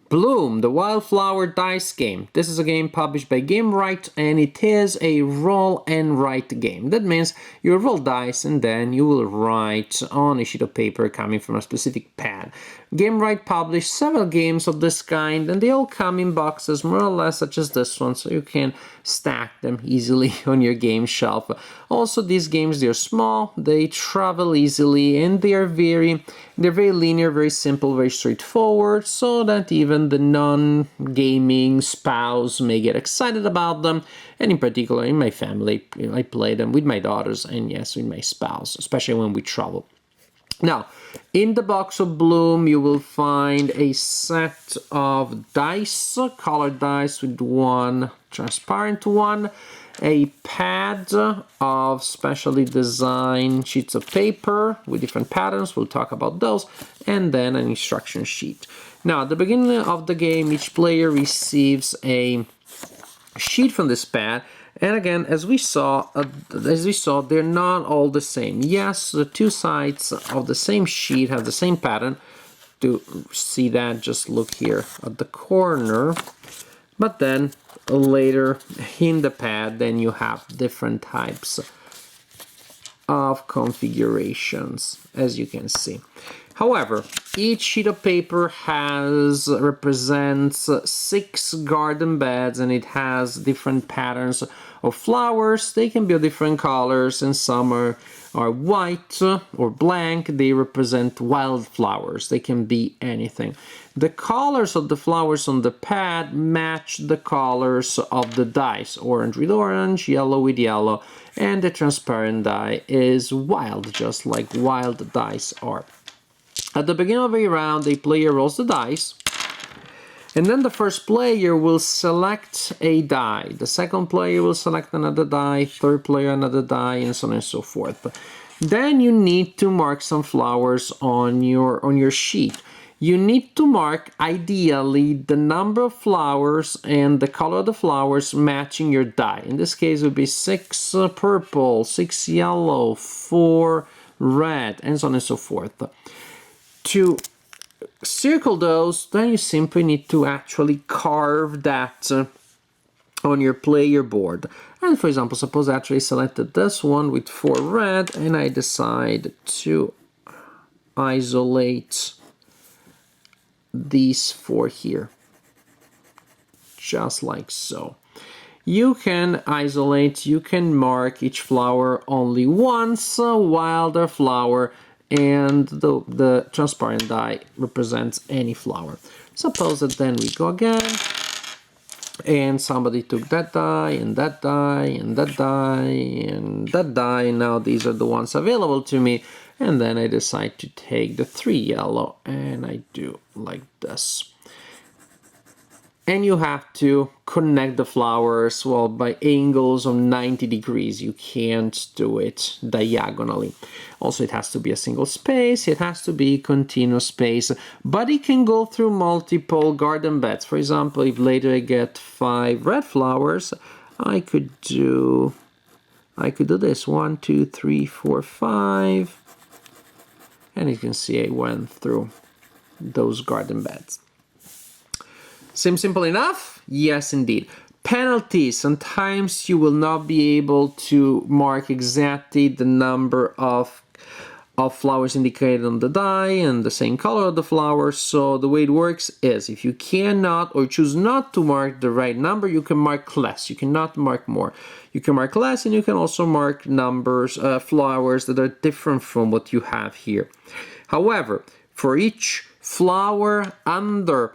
Bloom, the Wildflower Dice Game. This is a game published by Gamewright, and it is a roll and write game. That means you roll dice and then you will write on a sheet of paper coming from a specific pad. Gamewright published several games of this kind, and they all come in boxes more or less such as this one, so you can stack them easily on your game shelf. Also, these games, they're small, they travel easily, and they're very linear, very simple, very straightforward, so that even the non-gaming spouse may get excited about them. And in particular, in my family, I play them with my daughters and yes, with my spouse, especially when we travel. Now, in the box of Bloom, you will find a set of dice, colored dice with one transparent one, a pad of specially designed sheets of paper with different patterns, we'll talk about those, and then an instruction sheet. Now, at the beginning of the game, each player receives a sheet from this pad. And again, as we saw, they're not all the same. Yes, the two sides of the same sheet have the same pattern. To see that, just look here at the corner. But then later in the pad, then you have different types of configurations, as you can see. However, each sheet of paper represents 6 garden beds, and it has different patterns of flowers. They can be of different colors, and some are white or blank. They represent wildflowers. They can be anything. The colors of the flowers on the pad match the colors of the dice. Orange with orange, yellow with yellow, and the transparent die is wild, just like wild dice are. At the beginning of a round, a player rolls the dice, and then the first player will select a die. The second player will select another die, third player another die, and so on and so forth. Then you need to mark some flowers on your sheet. You need to mark, ideally, the number of flowers and the color of the flowers matching your die. In this case, it would be 6 purple, 6 yellow, 4 red, and so on and so forth. To circle those, then you simply need to actually carve that on your player board. And for example, suppose I actually selected this one with 4 red, and I decide to isolate these 4 here, just like so. You can isolate, you can mark each flower only once, while the flower and the transparent die represents any flower. Suppose that then we go again, and somebody took that die, and that die, and that die, and that die. Now these are the ones available to me, and then I decide to take the 3 yellow, and I do like this. And you have to connect the flowers, well, by angles of 90 degrees. You can't do it diagonally. Also, it has to be a single space. It has to be continuous space. But it can go through multiple garden beds. For example, if later I get 5 red flowers, I could do this. 1, 2, 3, 4, 5. And you can see I went through those garden beds. Seems simple enough? Yes, indeed. Penalties. Sometimes you will not be able to mark exactly the number of flowers indicated on the die and the same color of the flowers. So the way it works is, if you cannot or choose not to mark the right number, you can mark less. You cannot mark more. You can mark less, and you can also mark numbers, flowers that are different from what you have here. However, for each flower under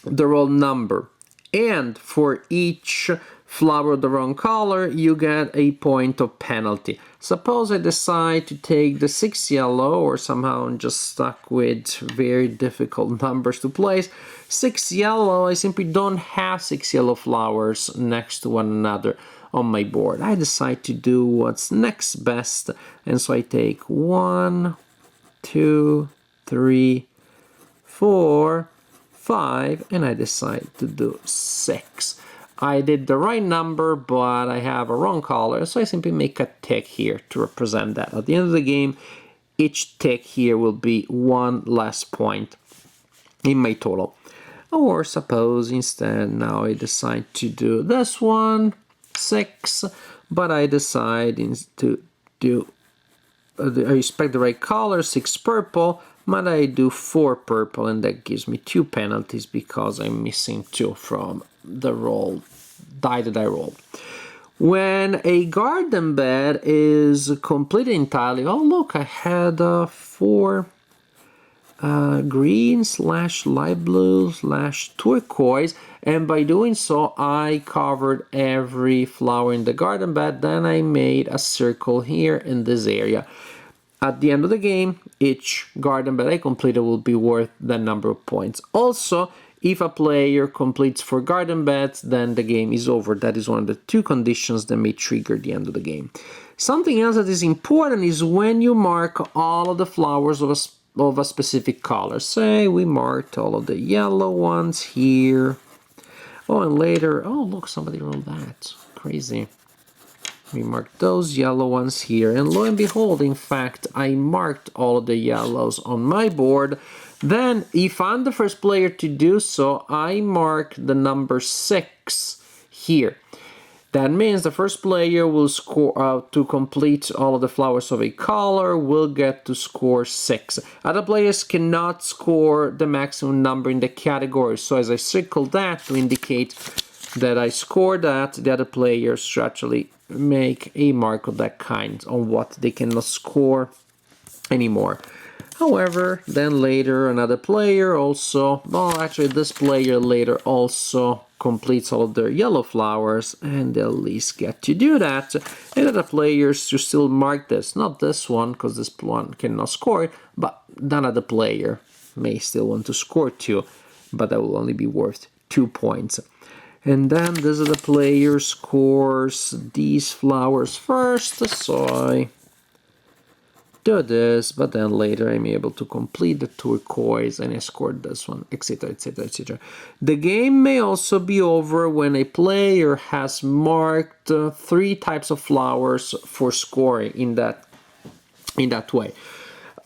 the roll number, and for each flower of the wrong color, you get a point of penalty. Suppose I decide to take the 6 yellow, or somehow I'm just stuck with very difficult numbers to place. 6 yellow, I simply don't have 6 yellow flowers next to one another on my board. I decide to do what's next best, and so I take 1, 2, 3, 4, 5, and I decide to do 6. I did the right number, but I have a wrong color, so I simply make a tick here to represent that. At the end of the game, each tick here will be 1 less point in my total. Or suppose instead now I decide to do this one, 6, but I decide to do, I expect the right color, 6 purple, but I do 4 purple, and that gives me 2 penalties because I'm missing 2 from the die that I rolled. When a garden bed is completed entirely, oh look, I had 4 green / light blue / turquoise, and by doing so I covered every flower in the garden bed. Then I made a circle here in this area. At the end of the game, each garden bed I completed will be worth that number of points. Also, if a player completes 4 garden beds, then the game is over. That is one of the 2 conditions that may trigger the end of the game. Something else that is important is when you mark all of the flowers of a specific color. Say we marked all of the yellow ones here. Oh, and later, oh look, somebody rolled that. Crazy. We marked those yellow ones here, and lo and behold, in fact, I marked all of the yellows on my board. Then, if I'm the first player to do so, I mark the number 6 here. That means the first player will score, to complete all of the flowers of a color, will get to score 6. Other players cannot score the maximum number in the category, so as I circle that to indicate that I scored that, the other players should actually make a mark of that kind on what they cannot score anymore. However, then later another player also, well actually this player later also completes all of their yellow flowers, and they'll at least get to do that. And other players should still mark this, not this one because this one cannot score it, but another player may still want to score 2, but that will only be worth 2 points. And then this other player scores these flowers first, so I do this, but then later I'm able to complete the turquoise and I scored this one, etc, etc, etc. The game may also be over when a player has marked 3 types of flowers for scoring in that way.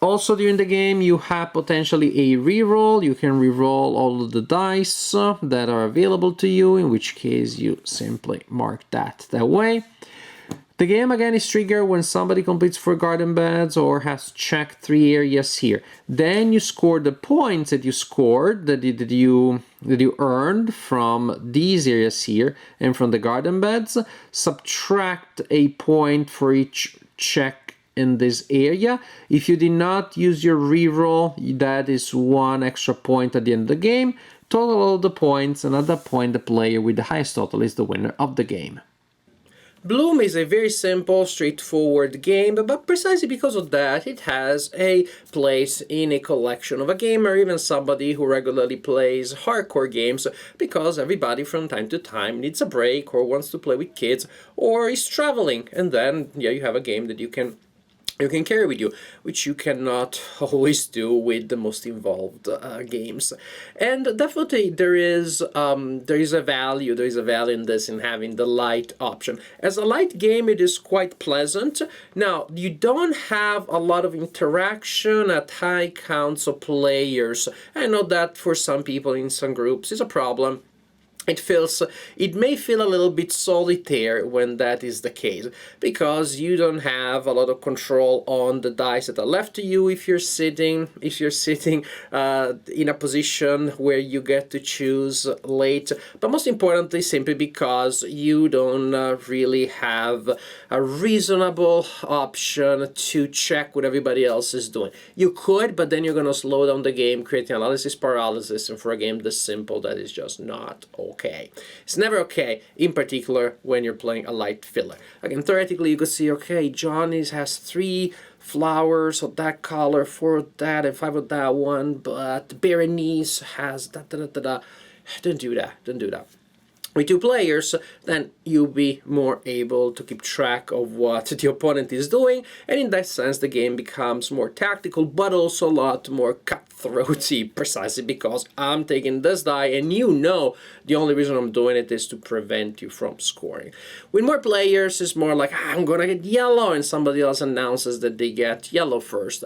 Also during the game you have potentially a reroll. You can reroll all of the dice that are available to you, in which case you simply mark that way. The game again is triggered when somebody completes 4 garden beds or has checked 3 areas here. Then you score the points that you scored, that you earned from these areas here and from the garden beds. Subtract a point for each check in this area. If you did not use your reroll, that is 1 extra point at the end of the game. Total all the points, and at that point the player with the highest total is the winner of the game. Bloom is a very simple, straightforward game, but precisely because of that, it has a place in a collection of a gamer, even somebody who regularly plays hardcore games, because everybody from time to time needs a break or wants to play with kids or is traveling, and then yeah, you have a game that you can carry with you, which you cannot always do with the most involved games. And definitely there is a value in this, in having the light option. As a light game, it is quite pleasant. Now, you don't have a lot of interaction at high counts of players. I know that for some people in some groups is a problem. It may feel a little bit solitaire when that is the case, because you don't have a lot of control on the dice that are left to you if you're sitting in a position where you get to choose late, but most importantly simply because you don't really have a reasonable option to check what everybody else is doing. You could, but then you're going to slow down the game, creating analysis paralysis, and for a game this simple, that is just not okay. It's never okay, in particular when you're playing a light filler. Again, theoretically you could see, okay, Johnny has 3 flowers of that color, 4 of that, and 5 of that one, but Berenice has da-da-da-da-da. Don't do that. With 2 players, then you'll be more able to keep track of what the opponent is doing, and in that sense the game becomes more tactical, but also a lot more cutthroaty, precisely because I'm taking this die and you know the only reason I'm doing it is to prevent you from scoring. With more players, it's more like, I'm gonna get yellow, and somebody else announces that they get yellow first.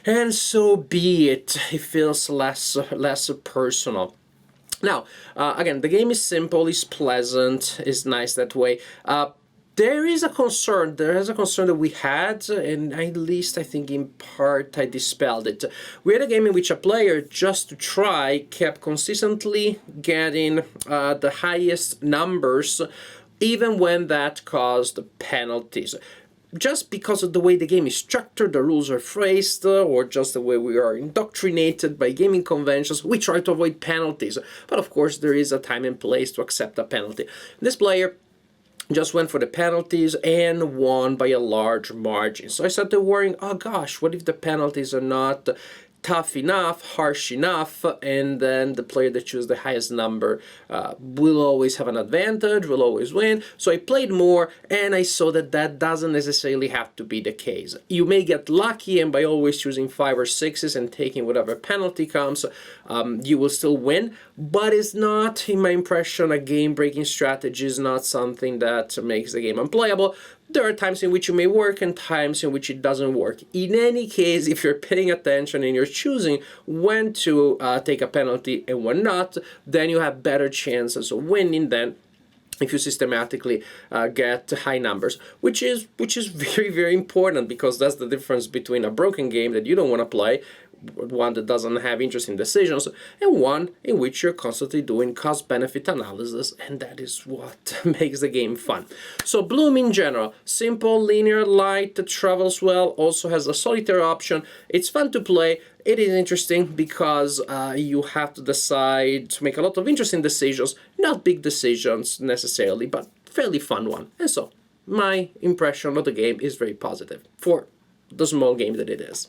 And so be it. It feels less personal. Now, again, the game is simple, is pleasant, is nice that way. There is a concern. There is a concern that we had, and at least I think in part I dispelled it. We had a game in which a player, just to try, kept consistently getting the highest numbers, even when that caused penalties. Just because of the way the game is structured, the rules are phrased, or just the way we are indoctrinated by gaming conventions, we try to avoid penalties. But of course, there is a time and place to accept a penalty. This player just went for the penalties and won by a large margin. So I started worrying, oh gosh, what if the penalties are not tough enough, harsh enough, and then the player that chooses the highest number will always have an advantage, will always win. So I played more, and I saw that that doesn't necessarily have to be the case. You may get lucky, and by always choosing 5 or 6s and taking whatever penalty comes, you will still win, but it's not, in my impression, a game-breaking strategy. Is not something that makes the game unplayable. There are times in which it may work and times in which it doesn't work. In any case, if you're paying attention and you're choosing when to take a penalty and when not, then you have better chances of winning than if you systematically get high numbers, which is very, very important, because that's the difference between a broken game that you don't want to play, one that doesn't have interesting decisions, and one in which you're constantly doing cost-benefit analysis, and that is what makes the game fun. So Bloom in general, simple, linear, light, travels well, also has a solitaire option. It's fun to play. It is interesting because you have to decide to make a lot of interesting decisions, not big decisions necessarily, but fairly fun one. And so my impression of the game is very positive for the small game that it is.